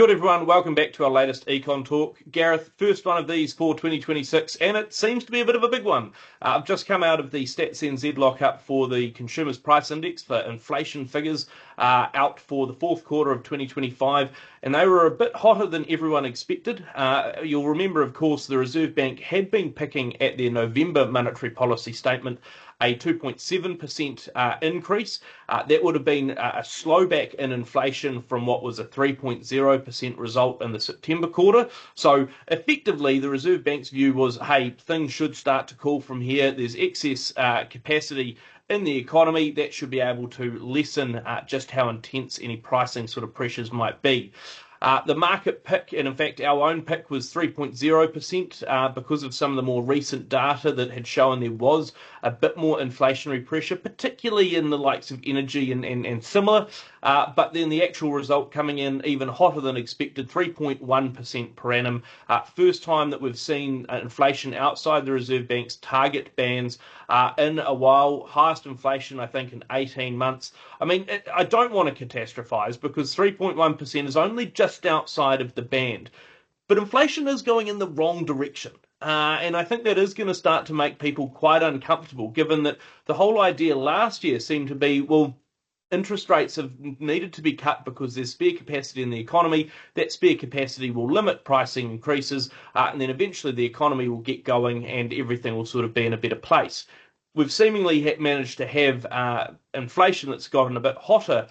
Good everyone, welcome back to our latest Econ Talk. Gareth, first one of these for 2026, and it seems to be a bit of a big one. I've just come out of the Stats NZ lockup for the Consumers Price Index for inflation figures out for the fourth quarter of 2025, and they were a bit hotter than everyone expected. You'll remember, of course, the Reserve Bank had been picking at their November monetary policy statement a 2.7% increase. That would have been a slowback in inflation from what was a 3.0% result in the September quarter. So effectively, the Reserve Bank's view was, hey, things should start to cool from here. There's excess capacity in the economy that should be able to lessen just how intense any pricing sort of pressures might be. The market pick, and in fact our own pick, was 3.0% because of some of the more recent data that had shown there was a bit more inflationary pressure, particularly in the likes of energy and similar. But then the actual result coming in even hotter than expected, 3.1% per annum. First time that we've seen inflation outside the Reserve Bank's target bands in a while. Highest inflation, I think, in 18 months. I mean, I don't want to catastrophize because 3.1% is only just outside of the band. But inflation is going in the wrong direction. And I think that is going to start to make people quite uncomfortable, given that the whole idea last year seemed to be, well, interest rates have needed to be cut because there's spare capacity in the economy. That spare capacity will limit pricing increases, and then eventually the economy will get going and everything will sort of be in a better place. We've seemingly managed to have inflation that's gotten a bit hotter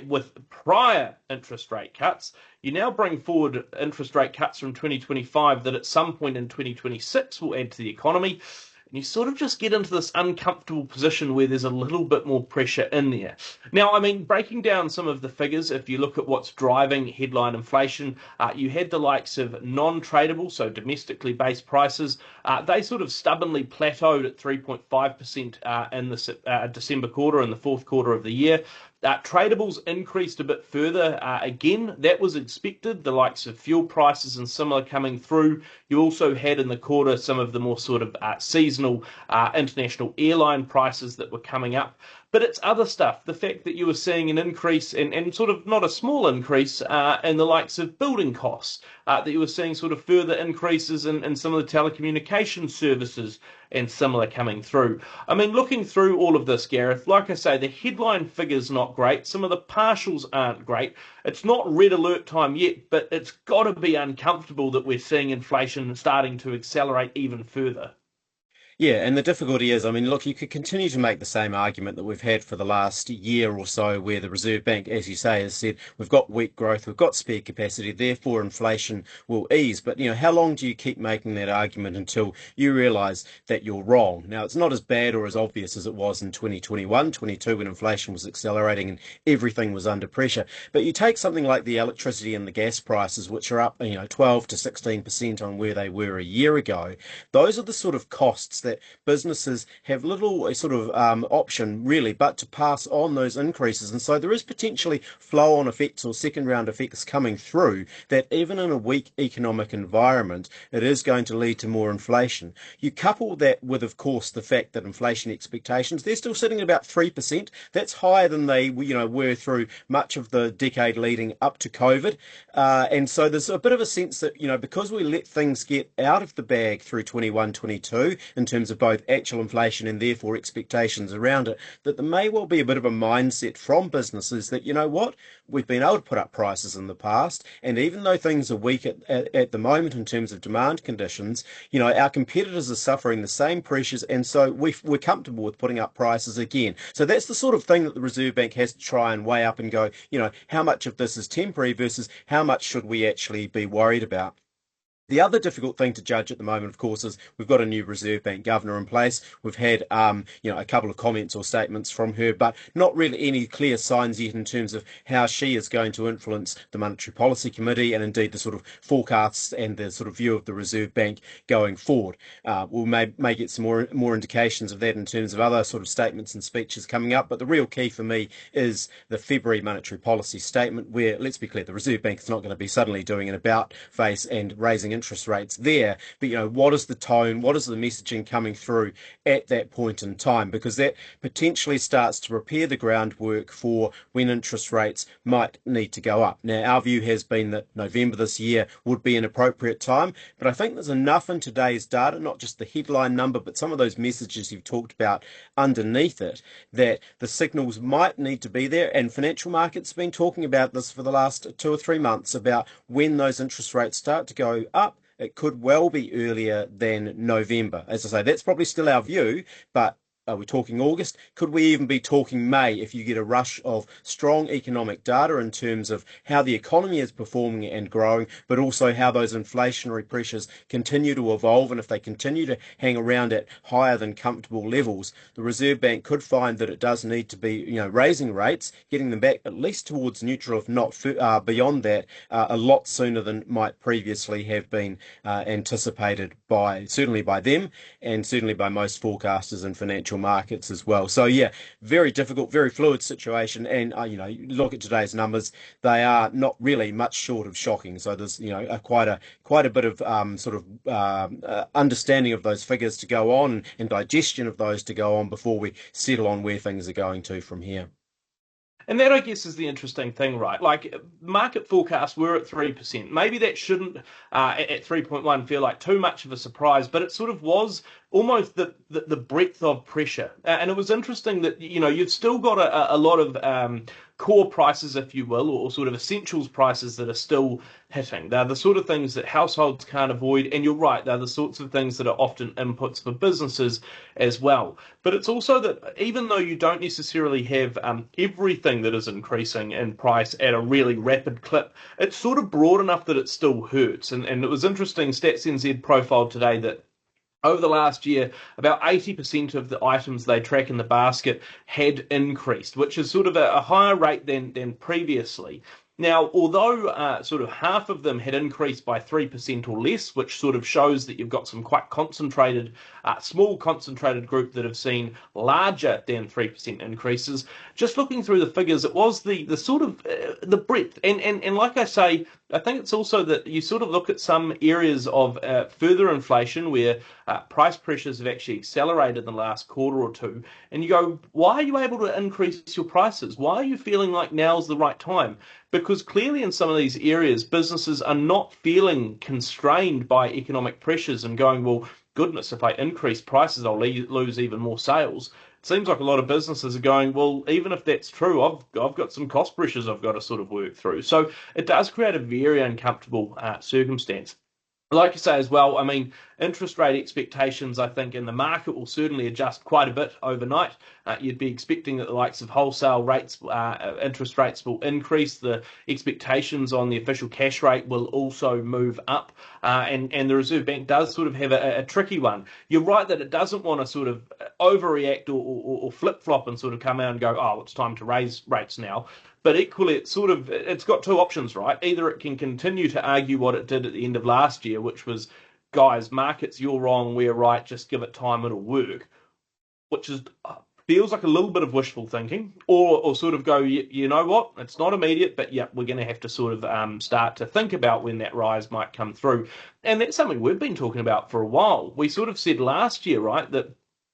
with prior interest rate cuts. You now bring forward interest rate cuts from 2025 that at some point in 2026 will add to the economy. And you sort of just get into this uncomfortable position where there's a little bit more pressure in there. Now, I mean, breaking down some of the figures, if you look at what's driving headline inflation, you had the likes of non-tradable, so domestically based prices. They sort of stubbornly plateaued at 3.5% in the December quarter and the fourth quarter of the year. Tradables increased a bit further. Again, that was expected, the likes of fuel prices and similar coming through. You also had in the quarter some of the more sort of seasonal international airline prices that were coming up. But it's other stuff, the fact that you were seeing an increase, and sort of not a small increase, in the likes of building costs, that you were seeing sort of further increases in some of the telecommunication services and similar coming through. I mean, looking through all of this, Gareth, like I say, the headline figure's not great. Some of the partials aren't great. It's not red alert time yet, but it's got to be uncomfortable that we're seeing inflation starting to accelerate even further. Yeah, and the difficulty is, I mean, look, you could continue to make the same argument that we've had for the last year or so, where the Reserve Bank, as you say, has said we've got weak growth, we've got spare capacity, therefore inflation will ease. But, how long do you keep making that argument until you realise that you're wrong? Now, it's not as bad or as obvious as it was in 2021, 22, when inflation was accelerating and everything was under pressure. But you take something like the electricity and the gas prices, which are up, 12 to 16% on where they were a year ago. Those are the sort of costs that businesses have little sort of option really but to pass on those increases, and so there is potentially flow-on effects or second-round effects coming through that even in a weak economic environment it is going to lead to more inflation. You couple that with, of course, the fact that inflation expectations, they're still sitting at about 3%. That's higher than they were through much of the decade leading up to COVID, and so there's a bit of a sense that because we let things get out of the bag through 21, 22 in terms of both actual inflation and therefore expectations around it, that there may well be a bit of a mindset from businesses that, we've been able to put up prices in the past, and even though things are weak at the moment in terms of demand conditions, our competitors are suffering the same pressures, and so we're comfortable with putting up prices again. So that's the sort of thing that the Reserve Bank has to try and weigh up and go, how much of this is temporary versus how much should we actually be worried about. The other difficult thing to judge at the moment, of course, is we've got a new Reserve Bank governor in place. We've had, a couple of comments or statements from her, but not really any clear signs yet in terms of how she is going to influence the Monetary Policy Committee and indeed the sort of forecasts and the sort of view of the Reserve Bank going forward. We may get some more indications of that in terms of other sort of statements and speeches coming up, but the real key for me is the February Monetary Policy Statement, where, let's be clear, the Reserve Bank is not going to be suddenly doing an about face and raising interest rates there. But, what is the tone? What is the messaging coming through at that point in time? Because that potentially starts to prepare the groundwork for when interest rates might need to go up. Now, our view has been that November this year would be an appropriate time, but I think there's enough in today's data, not just the headline number, but some of those messages you've talked about underneath it, that the signals might need to be there. And financial markets have been talking about this for the last 2 or 3 months about when those interest rates start to go up. It could well be earlier than November. As I say, that's probably still our view, but are we talking August? Could we even be talking May if you get a rush of strong economic data in terms of how the economy is performing and growing, but also how those inflationary pressures continue to evolve? And if they continue to hang around at higher than comfortable levels, the Reserve Bank could find that it does need to be, raising rates, getting them back at least towards neutral, if not beyond that, a lot sooner than might previously have been anticipated certainly by them and certainly by most forecasters in financial markets as well. So yeah, very difficult, very fluid situation. And look at today's numbers; they are not really much short of shocking. So there's quite a bit of understanding of those figures to go on and digestion of those to go on before we settle on where things are going to from here. And that, I guess, is the interesting thing, right? Like, market forecasts were at 3%. Maybe that shouldn't, at 3.1, feel like too much of a surprise, but it sort of was almost the breadth of pressure. And it was interesting that, you've still got a lot of core prices, if you will, or sort of essentials prices that are still hitting. They're the sort of things that households can't avoid. And you're right, they're the sorts of things that are often inputs for businesses as well. But it's also that even though you don't necessarily have everything that is increasing in price at a really rapid clip, it's sort of broad enough that it still hurts. And it was interesting, Stats NZ profiled today that over the last year, about 80% of the items they track in the basket had increased, which is sort of a higher rate than previously. Now, although sort of half of them had increased by 3% or less, which sort of shows that you've got some quite concentrated, small concentrated group that have seen larger than 3% increases, just looking through the figures, it was the sort of the breadth. And like I say, I think it's also that you sort of look at some areas of further inflation where price pressures have actually accelerated in the last quarter or two, and you go, why are you able to increase your prices? Why are you feeling like now's the right time? Because clearly in some of these areas, businesses are not feeling constrained by economic pressures and going, well, goodness, if I increase prices, I'll lose even more sales. It seems like a lot of businesses are going, well, even if that's true, I've got some cost pressures I've got to sort of work through. So it does create a very uncomfortable circumstance. Like you say as well, I mean, interest rate expectations, I think, in the market will certainly adjust quite a bit overnight. You'd be expecting that the likes of wholesale rates, interest rates will increase. The expectations on the official cash rate will also move up. And the Reserve Bank does sort of have a tricky one. You're right that it doesn't want to sort of overreact or flip-flop and sort of come out and go, oh, it's time to raise rates now. But equally, it's got two options, right? Either it can continue to argue what it did at the end of last year, which was, guys, markets, you're wrong, we're right, just give it time, it'll work, which is feels like a little bit of wishful thinking, or sort of go, you know what, it's not immediate, but yeah, we're going to have to sort of start to think about when that rise might come through. And that's something we've been talking about for a while. We sort of said last year, right, that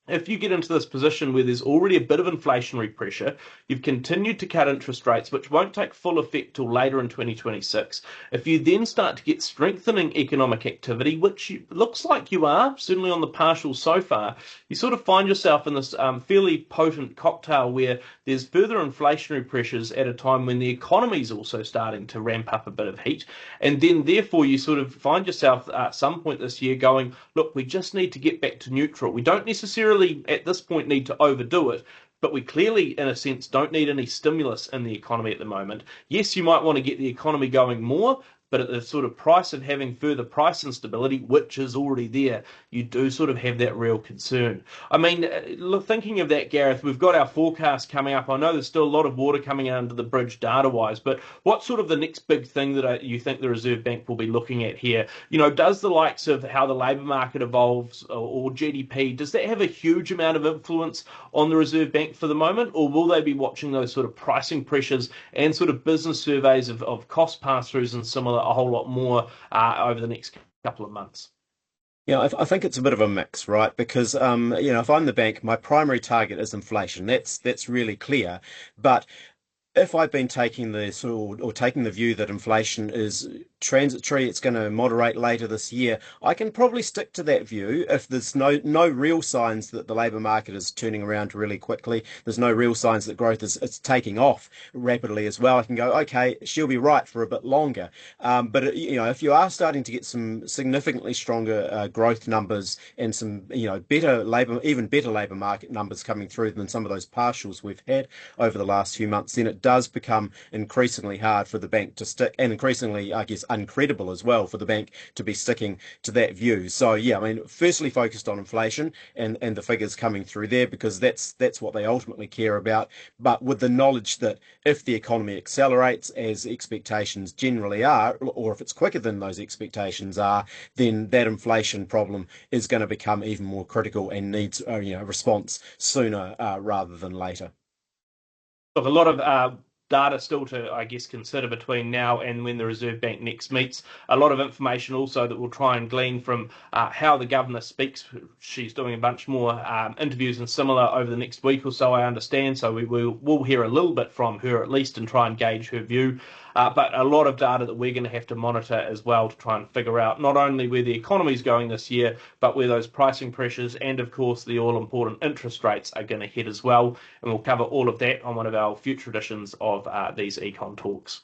if you get into this position where there's already a bit of inflationary pressure, you've continued to cut interest rates, which won't take full effect till later in 2026. If you then start to get strengthening economic activity, which looks like you are, certainly on the partial so far, you sort of find yourself in this fairly potent cocktail where there's further inflationary pressures at a time when the economy is also starting to ramp up a bit of heat. And then therefore you sort of find yourself at some point this year going, look, we just need to get back to neutral. We don't necessarily at this point need to overdo it, but we clearly, in a sense, don't need any stimulus in the economy at the moment. Yes, you might want to get the economy going more, but at the sort of price of having further price instability, which is already there, you do sort of have that real concern. I mean, thinking of that, Gareth, we've got our forecast coming up. I know there's still a lot of water coming under the bridge data-wise, but what's sort of the next big thing that you think the Reserve Bank will be looking at here? Does the likes of how the labour market evolves or GDP, does that have a huge amount of influence on the Reserve Bank for the moment, or will they be watching those sort of pricing pressures and sort of business surveys of cost pass-throughs and similar a whole lot more over the next couple of months. Yeah, I think it's a bit of a mix, right? Because if I'm the bank, my primary target is inflation. That's really clear. But if I've been taking the sort or taking the view that inflation is transitory, it's going to moderate later this year, I can probably stick to that view if there's no real signs that the labour market is turning around really quickly. There's no real signs that growth is it's taking off rapidly as well. I can go, okay, she'll be right for a bit longer. But if you are starting to get some significantly stronger growth numbers and some better labour, even better labour market numbers coming through than some of those partials we've had over the last few months, then it does become increasingly hard for the bank to stick, and increasingly, I guess, uncredible as well for the bank to be sticking to that view. So yeah, I mean, firstly focused on inflation and the figures coming through there because that's what they ultimately care about. But with the knowledge that if the economy accelerates as expectations generally are, or if it's quicker than those expectations are, then that inflation problem is going to become even more critical and needs a response sooner rather than later. Look, a lot of data still to, I guess, consider between now and when the Reserve Bank next meets. A lot of information also that we'll try and glean from how the governor speaks. She's doing a bunch more interviews and similar over the next week or so, I understand. So we'll hear a little bit from her at least and try and gauge her view. But a lot of data that we're going to have to monitor as well to try and figure out not only where the economy is going this year, but where those pricing pressures and, of course, the all important interest rates are going to head as well. And we'll cover all of that on one of our future editions of these Econ Talks.